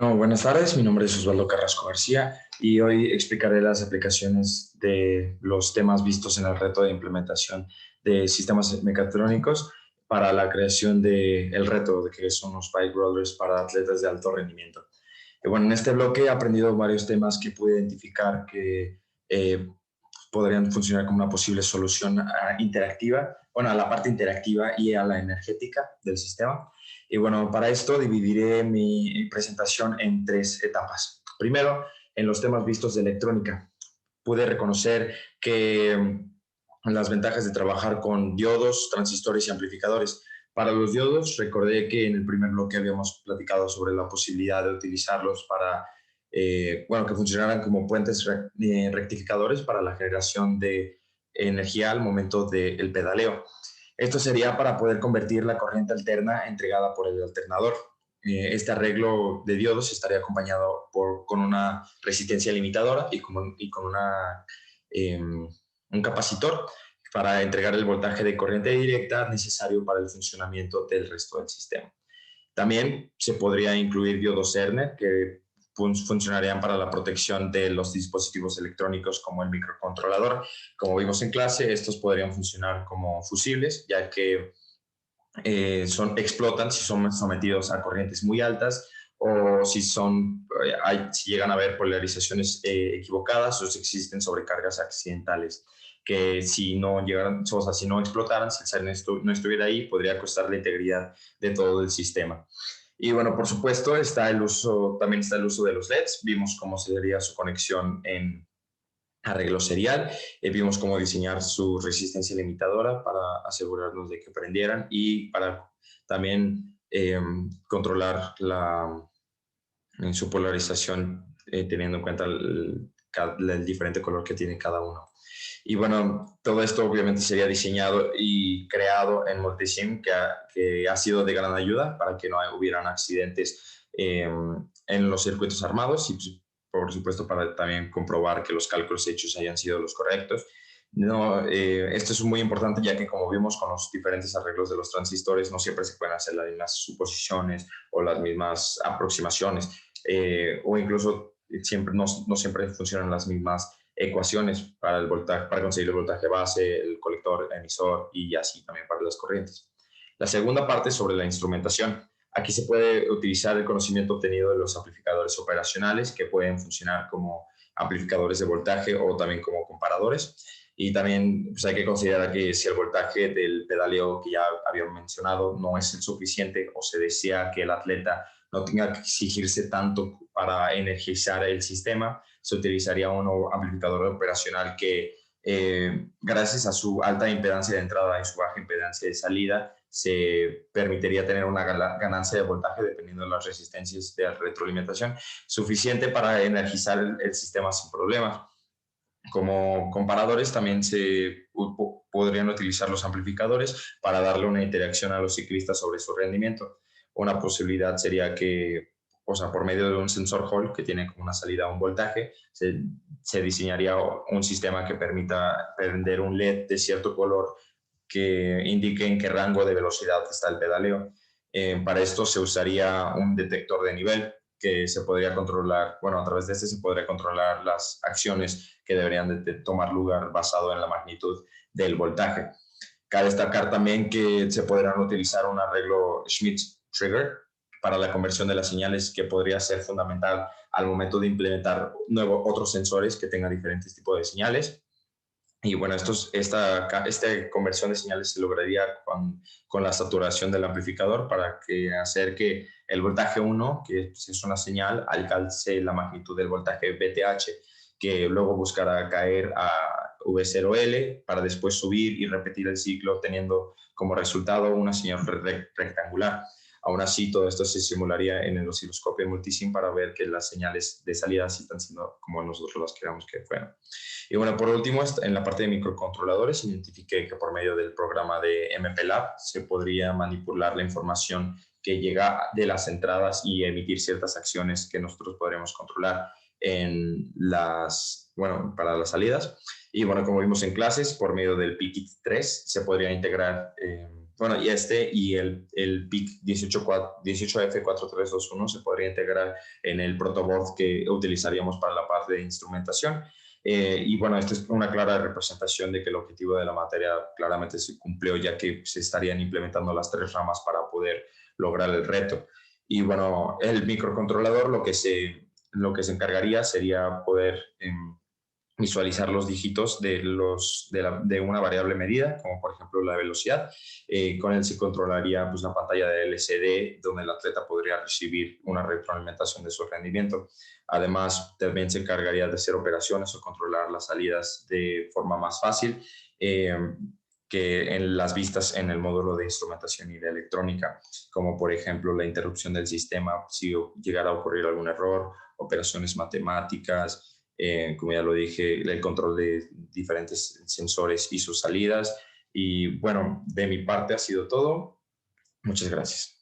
No, buenas tardes, mi nombre es Osvaldo Carrasco García y hoy explicaré las aplicaciones de los temas vistos en el reto de implementación de sistemas mecatrónicos para la creación del reto de que son los bike rollers para atletas de alto rendimiento. Y bueno, en este bloque he aprendido varios temas que pude identificar que podrían funcionar como una posible solución interactiva, bueno, a la parte interactiva y a la energética del sistema. Y bueno, para esto dividiré mi presentación en tres etapas. Primero, en los temas vistos de electrónica. Pude reconocer que las ventajas de trabajar con diodos, transistores y amplificadores. Para los diodos, recordé que en el primer bloque habíamos platicado sobre la posibilidad de utilizarlos para, bueno, que funcionaran como puentes rectificadores para la generación de energía al momento del pedaleo. Esto sería para poder convertir la corriente alterna entregada por el alternador. Este arreglo de diodos estaría acompañado con una resistencia limitadora y con un capacitor para entregar el voltaje de corriente directa necesario para el funcionamiento del resto del sistema. También se podría incluir diodos Cerner que funcionarían para la protección de los dispositivos electrónicos como el microcontrolador. Como vimos en clase, estos podrían funcionar como fusibles, ya que explotan si son sometidos a corrientes muy altas o si llegan a haber polarizaciones equivocadas o si existen sobrecargas accidentales que si no llegaran, o sea, si no explotaran, si el CERN no estuviera ahí, podría costar la integridad de todo el sistema. Y bueno, por supuesto, también está el uso de los LEDs. Vimos cómo sería su conexión en arreglo serial. Vimos cómo diseñar su resistencia limitadora para asegurarnos de que prendieran y para también controlar su polarización teniendo en cuenta el diferente color que tiene cada uno. Y bueno, todo esto obviamente sería diseñado y creado en Multisim, que ha sido de gran ayuda para que no hubieran accidentes en los circuitos armados y pues, por supuesto para también comprobar que los cálculos hechos hayan sido los correctos. No, esto es muy importante ya que como vimos con los diferentes arreglos de los transistores, no siempre se pueden hacer las mismas suposiciones o las mismas aproximaciones, o incluso no siempre funcionan las mismas ecuaciones para el voltaje, para conseguir el voltaje base, el colector, emisor y así también para las corrientes. La segunda parte es sobre la instrumentación. Aquí se puede utilizar el conocimiento obtenido de los amplificadores operacionales que pueden funcionar como amplificadores de voltaje o también como comparadores. Y también pues, hay que considerar que si el voltaje del pedaleo que ya habíamos mencionado no es el suficiente o se desea que el atleta no tenga que exigirse tanto para energizar el sistema, se utilizaría un amplificador operacional que gracias a su alta impedancia de entrada y su baja impedancia de salida, se permitiría tener una ganancia de voltaje dependiendo de las resistencias de retroalimentación suficiente para energizar el sistema sin problemas. Como comparadores también podrían utilizar los amplificadores para darle una interacción a los ciclistas sobre su rendimiento. Una posibilidad sería que, o sea, por medio de un sensor Hall que tiene como una salida a un voltaje, se diseñaría un sistema que permita prender un LED de cierto color que indique en qué rango de velocidad está el pedaleo. Para esto se usaría un detector de nivel que se podría controlar, bueno, a través de este se podría controlar las acciones que deberían de tomar lugar basado en la magnitud del voltaje. Cabe destacar también que se podrán utilizar un arreglo Schmitt-Trigger para la conversión de las señales que podría ser fundamental al momento de implementar otros sensores que tengan diferentes tipos de señales. Y bueno, esta conversión de señales se lograría con la saturación del amplificador para hacer que el voltaje 1, que es una señal, alcance la magnitud del voltaje VTH, que luego buscará caer a V0L para después subir y repetir el ciclo teniendo como resultado una señal rectangular. Aún así, todo esto se simularía en el osciloscopio multisim para ver que las señales de salida sí están siendo como nosotros las queremos que fueran. Y bueno, por último, en la parte de microcontroladores, identifiqué que por medio del programa de MPLAB se podría manipular la información que llega de las entradas y emitir ciertas acciones que nosotros podremos controlar para las salidas. Y bueno, como vimos en clases, por medio del PKIT 3 se podría integrar Bueno, y el PIC 18F4321 se podría integrar en el protoboard que utilizaríamos para la parte de instrumentación. Y bueno, esta es una clara representación de que el objetivo de la materia claramente se cumplió, ya que se estarían implementando las tres ramas para poder lograr el reto. Y bueno, el microcontrolador lo que se encargaría sería poder visualizar los dígitos de una variable medida, como por ejemplo la velocidad. Con él se controlaría pues, la pantalla de LCD, donde el atleta podría recibir una retroalimentación de su rendimiento. Además, también se encargaría de hacer operaciones o controlar las salidas de forma más fácil que en las vistas en el módulo de instrumentación y de electrónica, como por ejemplo la interrupción del sistema si llegara a ocurrir algún error, operaciones matemáticas, como ya lo dije, el control de diferentes sensores y sus salidas. Y bueno, de mi parte ha sido todo. Muchas gracias.